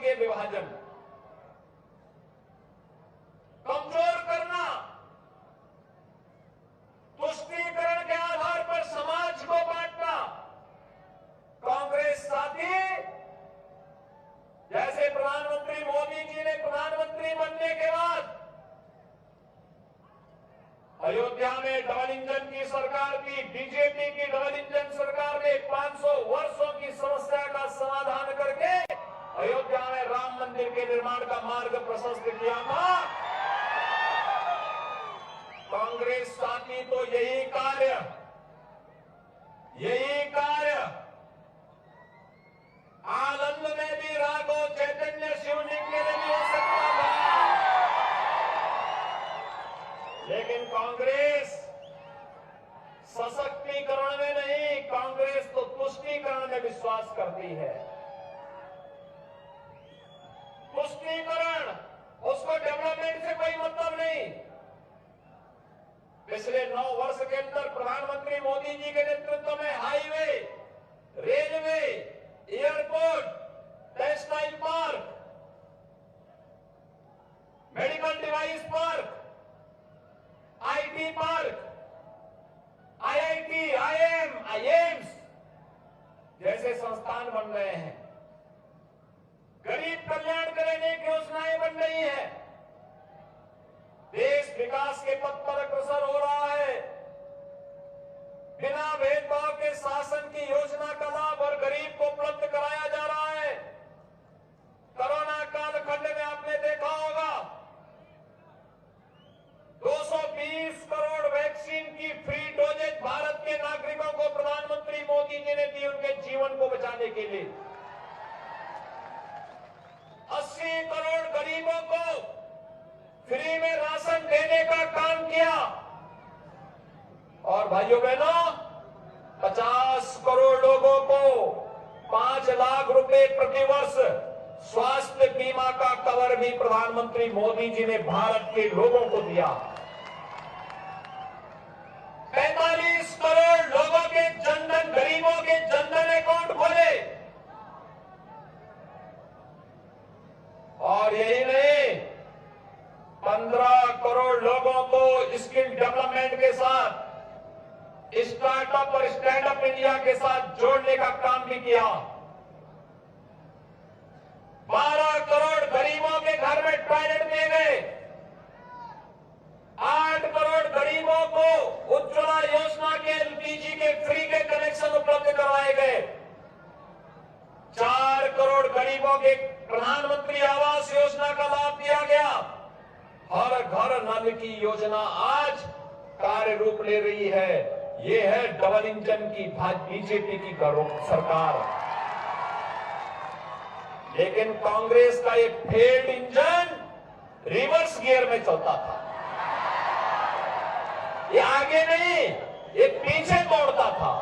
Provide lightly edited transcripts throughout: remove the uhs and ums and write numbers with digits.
के विभाजन, कमजोर करना, तुष्टीकरण के आधार पर समाज को बांटना। कांग्रेस साथी, जैसे प्रधानमंत्री मोदी जी ने प्रधानमंत्री बनने के बाद अयोध्या में डबल इंजन की सरकार की, बीजेपी की डबल इंजन सरकार ने 500 वर्षों की समस्या का समाधान करके अयोध्या में राम मंदिर के निर्माण का मार्ग प्रशस्त किया था। कांग्रेस साथी तो यही कार्य आनंद में भी राघव चैतन्य शिवलिंग के लिए भी हो सकता था, लेकिन कांग्रेस सशक्तिकरण में नहीं, कांग्रेस तो तुष्टीकरण में विश्वास करती है। तुष्टीकरण, उसको डेवलपमेंट से कोई मतलब नहीं। पिछले 9 वर्ष के अंदर प्रधानमंत्री मोदी जी के नेतृत्व में highway, railway, airport, textile park, medical device park, IT park, IIT, IIM, AIIMS जैसे संस्थान बन रहे हैं। गरीब कल्याण के लिए अनेक योजनाएं बन रही हैं। देश विकास के पथ पर अग्रसर हो रहा है। बिना भेदभाव के शासन की योजना का लाभ और गरीब को उपलब्ध कराया जा रहा है। कोरोना कालखंड में आपने देखा होगा 220 करोड़ वैक्सीन की फ्री डोजेज भारत के नागरिकों को प्रधानमंत्री मोदी जी ने दी, उनके जीवन को बचाने के लिए। 80 करोड़ गरीबों को फ्री में राशन देने का काम किया। और भाइयों बहनों, 50 करोड़ लोगों को 5 लाख रुपए प्रतिवर्ष स्वास्थ्य बीमा का कवर भी प्रधानमंत्री मोदी जी ने भारत के लोगों को दिया। 45 करोड़ लोगों के जनधन, गरीबों के जनधन अकाउंट खोले। और यही नहीं, 15 करोड़ लोगों को स्किल डेवलपमेंट के साथ, स्टार्टअप और स्टैंडअप इंडिया के साथ जोड़ने का काम भी किया। 12 करोड़ गरीबों के घर में टॉयलेट दिए गए। 8 करोड़ गरीबों को उज्ज्वला योजना के एलपीजी के फ्री के कनेक्शन उपलब्ध करवाए गए। 4 करोड़ गरीबों के प्रधानमंत्री आवास योजना का लाभ दिया गया। हर घर नल की योजना आज कार्य रूप ले रही है। ये है डबल इंजन की बीजेपी की सरकार। लेकिन कांग्रेस का एक फेल्ड इंजन रिवर्स गियर में चलता था। ये आगे नहीं, ये पीछे दौड़ता था।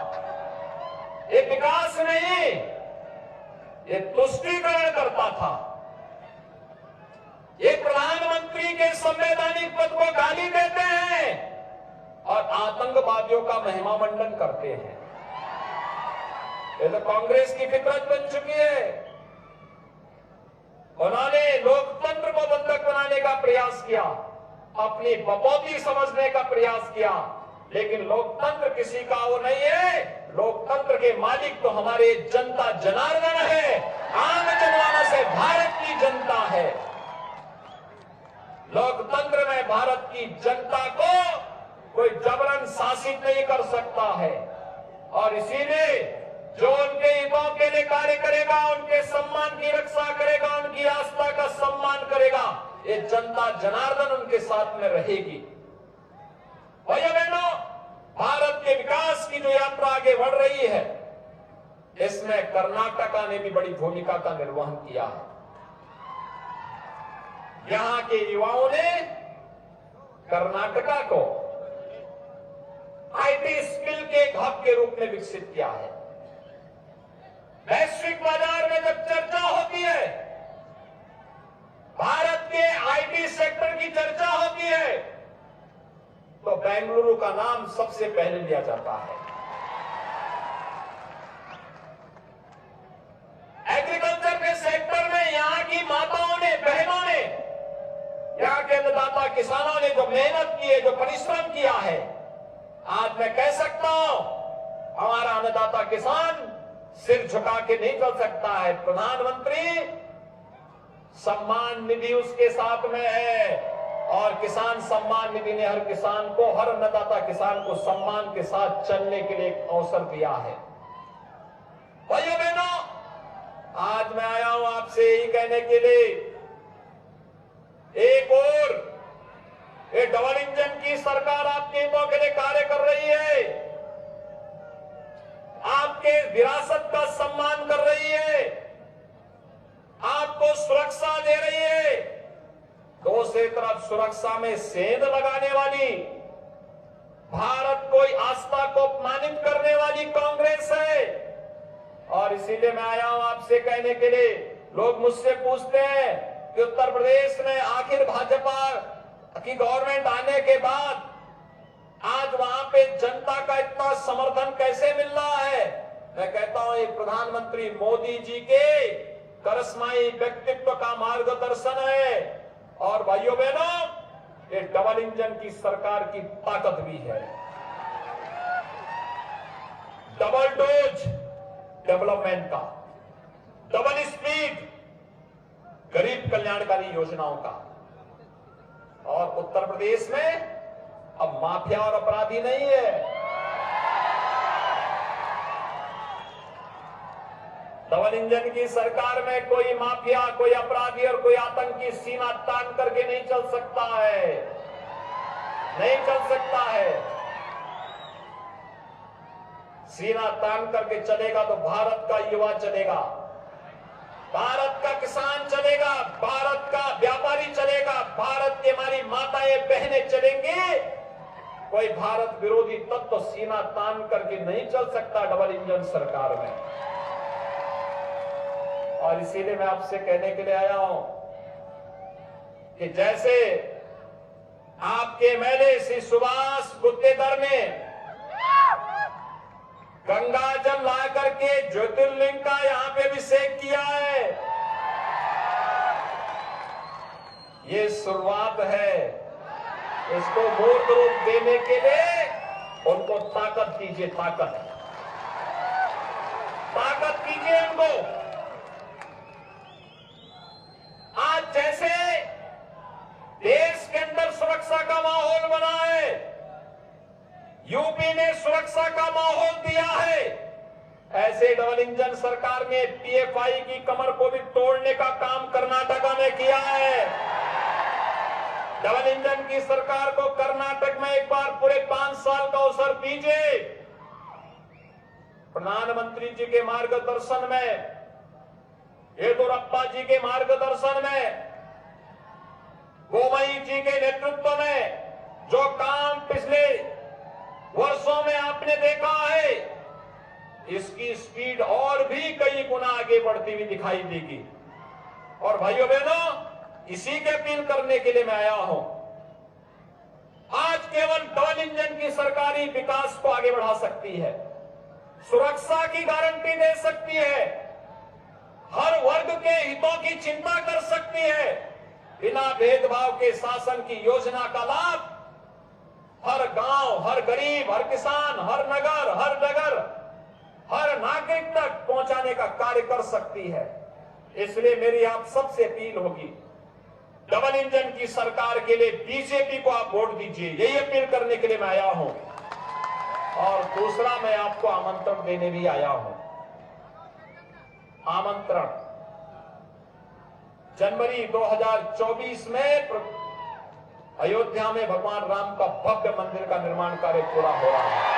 ये विकास नहीं, ये तुष्टीकरण करता था। ये प्रधानमंत्री के संवैधानिक पद को गाली देते हैं और आतंकवादियों का महिमा मंडन करते हैं। ये तो कांग्रेस की फितरत बन चुकी है। उन्होंने लोकतंत्र को बंधक बनाने का प्रयास किया, अपनी बपौती समझने का प्रयास किया, लेकिन लोकतंत्र किसी का वो नहीं है। लोकतंत्र के मालिक तो हमारे जनता जनार्दन है, आम जनमानस से भारत की जनता है। लोकतंत्र में भारत की जनता को कोई जबरन शासित नहीं कर सकता है। और इसीलिए जो उनके हितों के लिए कार्य करेगा, उनके सम्मान की रक्षा करेगा, उनकी आस्था का सम्मान करेगा, ये जनता जनार्दन उनके साथ में रहेगी। भाइयों बहनों, भारत के विकास की जो यात्रा आगे बढ़ रही है, इसमें कर्नाटका ने भी बड़ी भूमिका का निर्वहन किया है। यहां के युवाओं ने कर्नाटका को आईटी स्किल के एक हब के रूप में विकसित किया है। वैश्विक बाजार में जब चर्चा होती है, भारत के आईटी सेक्टर की चर्चा होती है, तो बेंगलुरु का नाम सबसे पहले लिया जाता है। एग्रीकल्चर के सेक्टर में यहां की अन्नदाता किसानों ने जो मेहनत की है, जो परिश्रम किया है, आज मैं कह सकता हूं हमारा अन्नदाता किसान सिर झुका के नहीं चल सकता है। प्रधानमंत्री सम्मान निधि उसके साथ में है और किसान सम्मान निधि ने हर किसान को, हर अन्नदाता किसान को सम्मान के साथ चलने के लिए एक अवसर दिया है। भाइयों बहनों, आज मैं आया हूं आपसे यही कहने के लिए, एक और ये डबल इंजन की सरकार आपके हितों के लिए कार्य कर रही है, आपके विरासत का सम्मान कर रही है, आपको सुरक्षा दे रही है। दूसरी तरफ सुरक्षा में सेंध लगाने वाली, भारत को आस्था को अपमानित करने वाली कांग्रेस है। और इसीलिए मैं आया हूं आपसे कहने के लिए, लोग मुझसे पूछते हैं कि उत्तर प्रदेश में आखिर भाजपा की गवर्नमेंट आने के बाद आज वहां पे जनता का इतना समर्थन कैसे मिल रहा है। मैं कहता हूं ये प्रधानमंत्री मोदी जी के करिश्माई व्यक्तित्व का मार्गदर्शन है। और भाइयों बहनों, ये डबल इंजन की सरकार की ताकत भी है। डबल डोज डेवलपमेंट का, डबल स्पीड गरीब कल्याणकारी योजनाओं का। और उत्तर प्रदेश में अब माफिया और अपराधी नहीं है, डबल इंजन की सरकार में कोई माफिया, कोई अपराधी और कोई आतंकी सीमा तान करके नहीं चल सकता है, नहीं चल सकता है। सीना तान करके चलेगा तो भारत का युवा चलेगा, भारत का किसान चलेगा, भारत का व्यापारी चलेगा, भारत की हमारी माताएं बहनें चलेंगी। कोई भारत विरोधी तत्व तो सीना तान करके नहीं चल सकता डबल इंजन सरकार में। और इसीलिए मैं आपसे कहने के लिए आया हूं कि जैसे आपके एमएलए श्री सुभाष गुत्तेदार ने गंगा जल ला करके ज्योतिर्लिंग का यहां पे अभिषेक किया है, ये शुरुआत है। इसको मूर्त रूप देने के लिए उनको ताकत दीजिए, ताकत दीजिए उनको। आज जैसे देश के अंदर सुरक्षा का माहौल बना है, यूपी ने सुरक्षा का माहौल दिया है, ऐसे डबल इंजन सरकार ने पीएफआई की कमर को भी तोड़ने का काम कर्नाटक में किया है। डबल इंजन की सरकार को कर्नाटक में एक बार पूरे 5 साल का अवसर दीजिए। प्रधानमंत्री जी के मार्गदर्शन में, येदियुरप्पा जी के मार्गदर्शन में, गोमई जी के नेतृत्व में जो काम पिछले वर्षों में आपने देखा है, इसकी स्पीड और भी कई गुना आगे बढ़ती हुई दिखाई देगी। और भाइयों बहनों, इसी के अपील करने के लिए मैं आया हूं। आज केवल डबल इंजन की सरकारी विकास को आगे बढ़ा सकती है, सुरक्षा की गारंटी दे सकती है, हर वर्ग के हितों की चिंता कर सकती है, बिना भेदभाव के शासन की योजना का लाभ हर गांव, हर गरीब, हर किसान, हर नगर, हर नागरिक तक पहुंचाने का कार्य कर सकती है। इसलिए मेरी आप सबसे अपील होगी, डबल इंजन की सरकार के लिए बीजेपी को आप वोट दीजिए, यही अपील करने के लिए मैं आया हूं। और दूसरा, मैं आपको आमंत्रण देने भी आया हूं। आमंत्रण, जनवरी 2024 में अयोध्या में भगवान राम का भव्य मंदिर का निर्माण कार्य पूरा हो रहा है।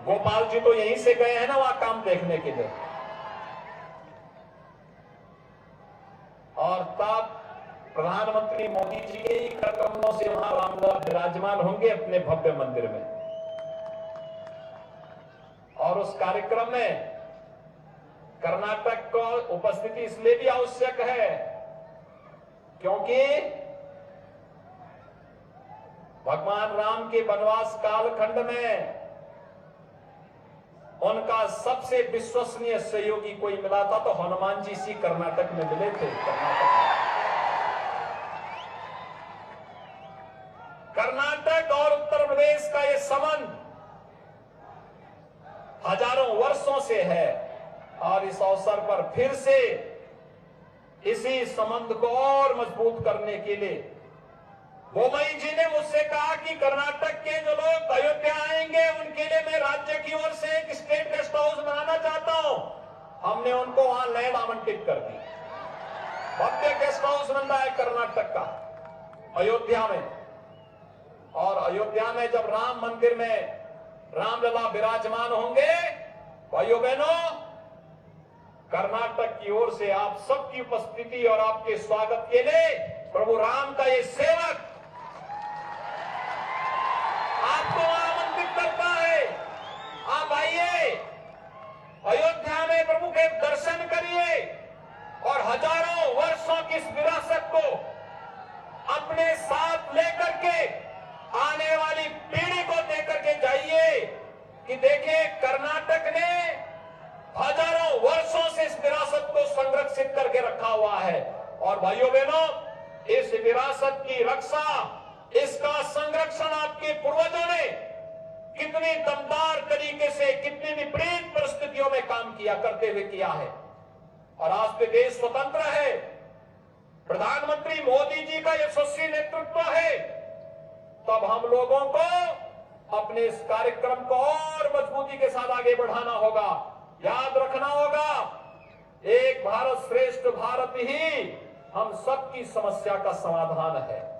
गोपाल जी तो यहीं से गए हैं ना वहां काम देखने के लिए। और तब प्रधानमंत्री मोदी जी के ही कदमों से वहां रामलला विराजमान होंगे अपने भव्य मंदिर में। और उस कार्यक्रम में कर्नाटक को उपस्थिति इसलिए भी आवश्यक है क्योंकि भगवान राम के वनवास कालखंड में उनका सबसे विश्वसनीय सहयोगी कोई मिला था तो हनुमान जी सी कर्नाटक में मिले थे। कर्नाटक और उत्तर प्रदेश का ये संबंध हजारों वर्षों से है और इस अवसर पर फिर से इसी संबंध को और मजबूत करने के लिए बोमई जी ने मुझसे कहा कि कर्नाटक के जो लोग अयोध्या आएंगे उनके लिए मैं राज्य की ओर से एक स्टेट गेस्ट हाउस बनाना चाहता हूं। हमने उनको वहां लैंड आवंटित कर दी। भव्य गेस्ट हाउस बन रहा है कर्नाटक का अयोध्या में। और अयोध्या में जब राम मंदिर में रामलला विराजमान होंगे, भाइयों बहनों, कर्नाटक की ओर से आप सबकी उपस्थिति और आपके स्वागत के लिए प्रभु राम का ये सेवक आपको आमंत्रित करता है। आप आइए, अयोध्या में प्रभु के दर्शन करिए और हजारों वर्षों की इस विरासत को अपने साथ लेकर के आने वाली पीढ़ी को देकर के जाइए कि देखिए कर्नाटक ने हजारों वर्षों से इस विरासत को संरक्षित करके रखा हुआ है। और भाइयों बहनों, इस विरासत की रक्षा, इसका संरक्षण आपके पूर्वजों ने कितनी दमदार तरीके से, कितनी विपरीत परिस्थितियों में काम किया करते हुए किया है। और आज तो देश स्वतंत्र है, प्रधानमंत्री मोदी जी का यशस्वी नेतृत्व है। तब हम लोगों को अपने इस कार्यक्रम को और मजबूती के साथ आगे बढ़ाना होगा। याद रखना होगा, एक भारत श्रेष्ठ भारत ही हम सबकी समस्या का समाधान है।